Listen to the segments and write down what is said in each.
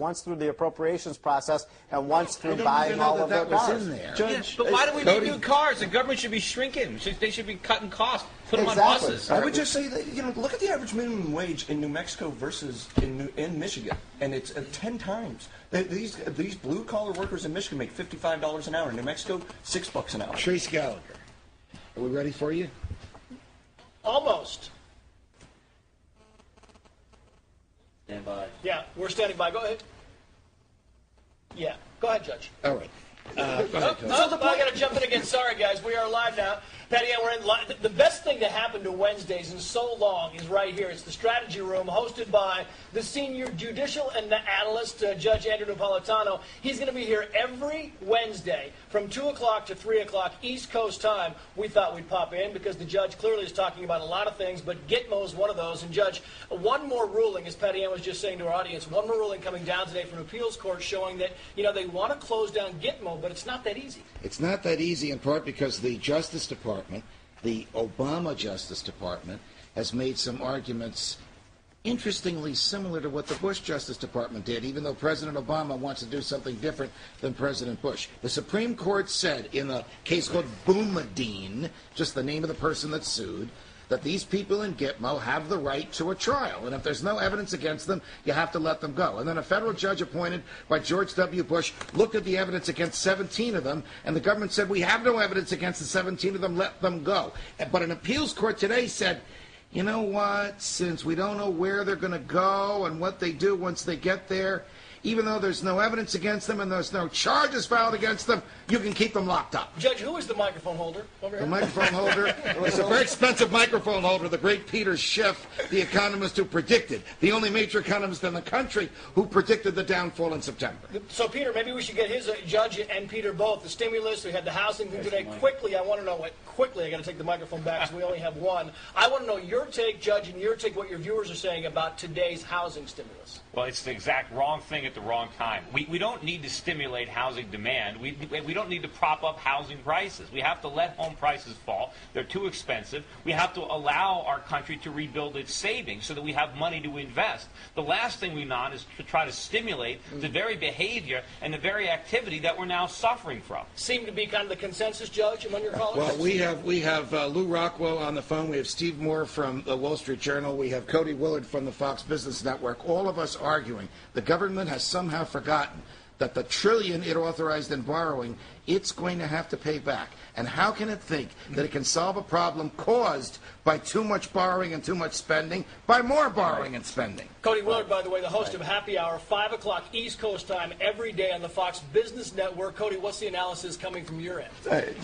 once through the appropriations process and once through buying all of their cars. Judge, but why do we need new cars? The government should be shrinking. They should be cutting costs. Put them on buses. I would just say that, look at the average minimum wage in New Mexico versus in Michigan, and it's 10 times. These blue-collar workers in Michigan make $55 an hour. In New Mexico, $6 an hour. Trace Gallagher, are we ready for you? Almost. Stand by. Yeah, we're standing by. Go ahead. Yeah, go ahead, Judge. All right. Go ahead, I got to jump in again. Sorry, guys. We are live now. Patty Ann, we're in live. The best thing to happen to Wednesdays in so long is right here. It's the Strategy Room, hosted by the senior judicial and analyst, Judge Andrew Napolitano. He's going to be here every Wednesday from 2 o'clock to 3 o'clock East Coast time. We thought we'd pop in because the judge clearly is talking about a lot of things, but Gitmo is one of those. And, Judge, one more ruling, as Patty Ann was just saying to our audience, one more ruling coming down today from appeals court showing that, they want to close down Gitmo, but it's not that easy. It's not that easy in part because the Justice Department, the Obama Justice Department, has made some arguments interestingly similar to what the Bush Justice Department did, even though President Obama wants to do something different than President Bush. The Supreme Court said in a case called Boumediene, just the name of the person that sued, that these people in Gitmo have the right to a trial. And if there's no evidence against them, you have to let them go. And then a federal judge appointed by George W. Bush looked at the evidence against 17 of them, and the government said, we have no evidence against the 17 of them, let them go. But an appeals court today said, you know what, since we don't know where they're going to go and what they do once they get there, even though there's no evidence against them and there's no charges filed against them, you can keep them locked up. Judge, who is the microphone holder over here? The microphone holder is a very expensive microphone holder, the great Peter Schiff, the economist who predicted, the only major economist in the country who predicted the downfall in September. So, Peter, maybe we should get his, Judge and Peter both, the stimulus, we had the housing thing today. Quickly, I want to know what, I got to take the microphone back because we only have one. I want to know your take, Judge, and your take, what your viewers are saying about today's housing stimulus. Well, it's the exact wrong thing at the wrong time. We don't need to stimulate housing demand. We don't need to prop up housing prices. We have to let home prices fall. They're too expensive. We have to allow our country to rebuild its savings so that we have money to invest. The last thing we want is to try to stimulate the very behavior and the very activity that we're now suffering from. Seem to be kind of the consensus, Judge, among your callers? Well, we have Lew Rockwell on the phone. We have Steve Moore from the Wall Street Journal. We have Cody Willard from the Fox Business Network. All of us arguing the government has somehow forgotten that the trillion it authorized in borrowing, it's going to have to pay back. And how can it think that it can solve a problem caused by too much borrowing and too much spending by more borrowing and spending? Cody Willard, by the way, the host of Happy Hour, 5 o'clock East Coast time every day on the Fox Business Network. Cody, what's the analysis coming from your end?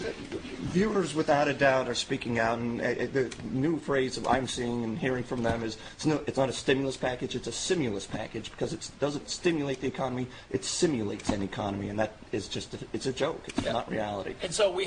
Viewers, without a doubt, are speaking out, and the new phrase that I'm seeing and hearing from them is it's not a stimulus package, it's a simulus package, because it doesn't stimulate the economy, it simulates an economy, and that is just it's a joke. It's not reality. And so we're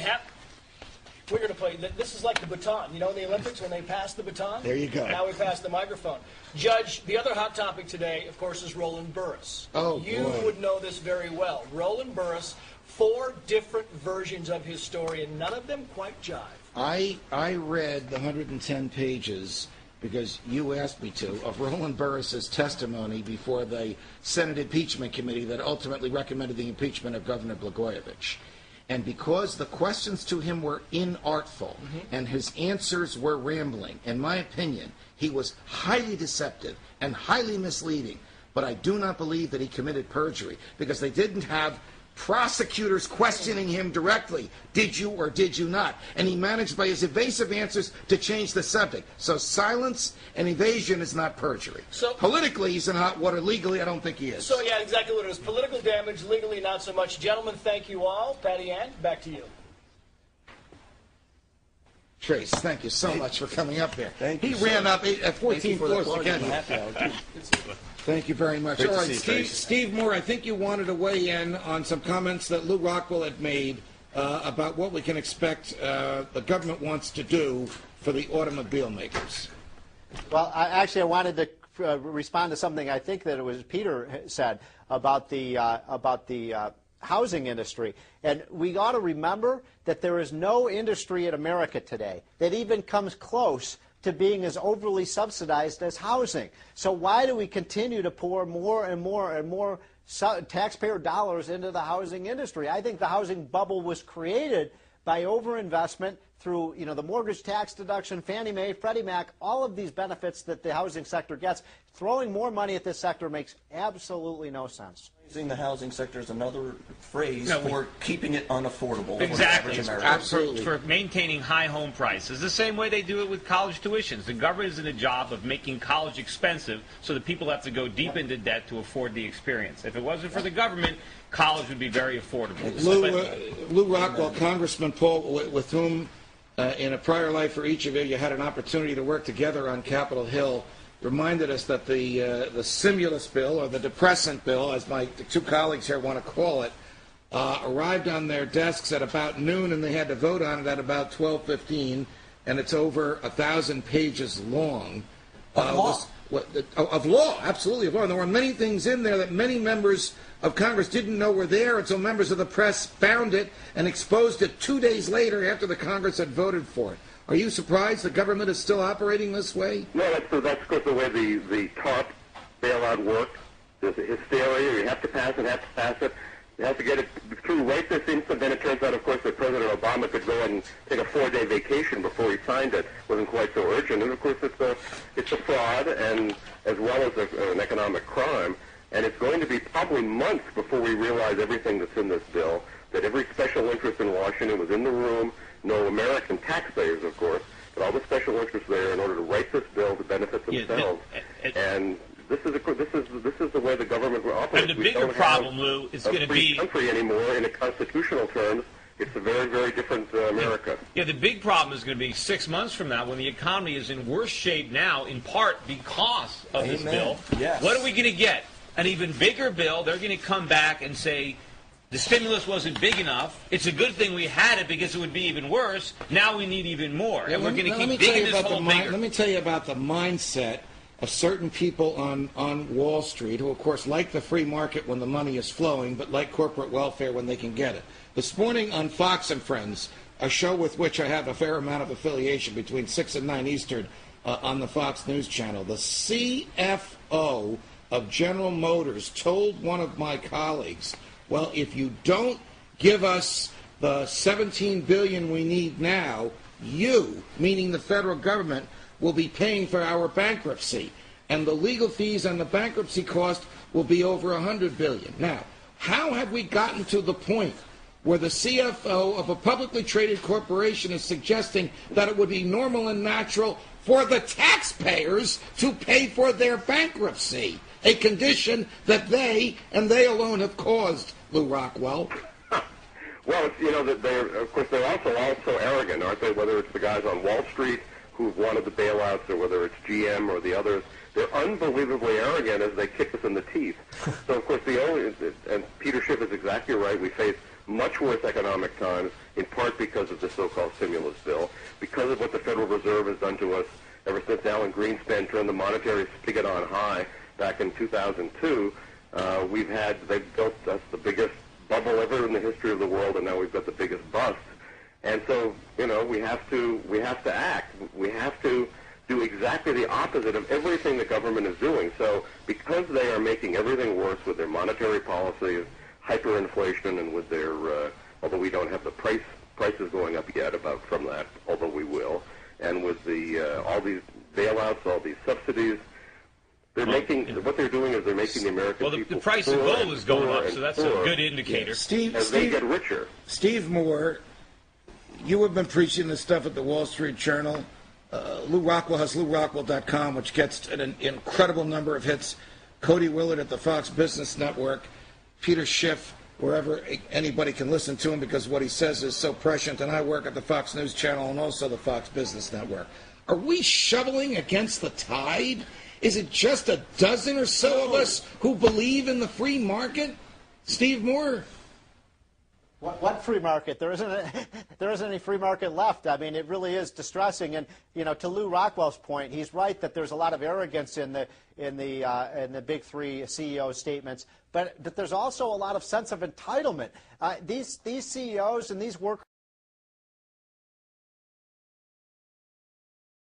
going to play. This is like the baton. You know, in the Olympics when they pass the baton? There you go. Now we pass the microphone. Judge, the other hot topic today, of course, is Roland Burris. Oh, you boy. would know this very well. Roland Burris, 4 different versions of his story, and none of them quite jive. I read the 110 pages because you asked me to, of Roland Burris's testimony before the Senate Impeachment Committee that ultimately recommended the impeachment of Governor Blagojevich. And because the questions to him were inartful and his answers were rambling, in my opinion, he was highly deceptive and highly misleading. But I do not believe that he committed perjury because they didn't have prosecutors questioning him directly. Did you or did you not? And he managed by his evasive answers to change the subject. So silence and evasion is not perjury. So politically, he's in hot water. Legally, I don't think he is. So, yeah, exactly what it is. Political damage, legally not so much. Gentlemen, thank you all. Patty Ann, back to you. Trace, thank you so much for coming up here. Thank you. He ran up 14 floors to get here. Thank you very much. Great All to right, see you, Steve Moore, I think you wanted to weigh in on some comments that Lew Rockwell had made about what we can expect the government wants to do for the automobile makers. Well, I wanted to respond to something I think that it was Peter said about the housing industry. And we ought to remember that there is no industry in America today that even comes close to being as overly subsidized as housing. So why do we continue to pour more and more and more taxpayer dollars into the housing industry. I think the housing bubble was created by overinvestment through, the mortgage tax deduction, Fannie Mae, Freddie Mac, all of these benefits that the housing sector gets. Throwing more money at this sector makes absolutely no sense. Using the housing sector is another phrase for keeping it unaffordable. Exactly. For the average American. Absolutely. For maintaining high home prices. The same way they do it with college tuitions. The government is in a job of making college expensive so that people have to go deep into debt to afford the experience. If it wasn't for the government, college would be very affordable. Lew Rockwell, Congressman Paul, with whom in a prior life for each of you had an opportunity to work together on Capitol Hill, reminded us that the stimulus bill, or the depressant bill, as my two colleagues here want to call it, arrived on their desks at about noon, and they had to vote on it at about 12:15, and it's over 1,000 pages long. Of law. Of law, absolutely of law. And there were many things in there that many members of Congress didn't know were there until members of the press found it and exposed it 2 days later after the Congress had voted for it. Are you surprised the government is still operating this way? No, that's because the way the TARP bailout works. There's a hysteria. You have to pass it, You have to get it through right this instant. Then it turns out, of course, that President Obama could go and take a 4-day vacation before he signed it. Wasn't quite so urgent. And, of course, it's a fraud and as well as an economic crime. And it's going to be probably months before we realize everything that's in this bill, that every special interest in Washington was in the room, no American taxpayers, of course, but all the special interests there in order to write this bill to benefit themselves. And this is the way the government will operate. And the bigger problem, Lou, is going to be country anymore in a constitutional terms. It's a very, very different America. Yeah, the big problem is going to be 6 months from now when the economy is in worse shape now, in part because of this bill. Yes. What are we going to get? An even bigger bill. They're going to come back and say, the stimulus wasn't big enough. It's a good thing we had it because it would be even worse. Now we need even more. And we're going to keep digging this hole bigger. Let me tell you about the mindset of certain people on Wall Street who, of course, like the free market when the money is flowing, but like corporate welfare when they can get it. This morning on Fox and Friends, a show with which I have a fair amount of affiliation between 6 and 9 Eastern on the Fox News Channel, the CFO of General Motors told one of my colleagues, well, if you don't give us the $17 billion we need now, you, meaning the federal government, will be paying for our bankruptcy. And the legal fees and the bankruptcy cost will be over $100 billion. Now, how have we gotten to the point where the CFO of a publicly traded corporation is suggesting that it would be normal and natural for the taxpayers to pay for their bankruptcy, a condition that they and they alone have caused, Lew Rockwell? Well, of course, they're also arrogant, aren't they? Whether it's the guys on Wall Street who've wanted the bailouts or whether it's GM or the others, they're unbelievably arrogant as they kick us in the teeth. So, of course, and Peter Schiff is exactly right, we face much worse economic times, in part because of the so-called stimulus bill, because of what the Federal Reserve has done to us ever since Alan Greenspan turned the monetary spigot on high back in 2002. They've built us the biggest bubble ever in the history of the world, and now we've got the biggest bust. And so, we have to act. We have to do exactly the opposite of everything the government is doing. So, because they are making everything worse with their monetary policy, hyperinflation, and with their, although we don't have the prices going up yet from that, although we will, and with the all these bailouts, all these subsidies, what they're doing is they're making the American people the price of gold is going up, so that's a good indicator. As they get richer. Steve Moore, you have been preaching this stuff at the Wall Street Journal. Lew Rockwell has LewRockwell.com, which gets an incredible number of hits. Cody Willard at the Fox Business Network. Peter Schiff, wherever anybody can listen to him because what he says is so prescient. And I work at the Fox News Channel and also the Fox Business Network. Are we shoveling against the tide? Is it just a dozen or so of us who believe in the free market? Steve Moore? What free market? There isn't any free market left. I mean, it really is distressing. And to Lew Rockwell's point, he's right that there's a lot of arrogance in the big three CEO statements, but there's also a lot of sense of entitlement. These CEOs and these workers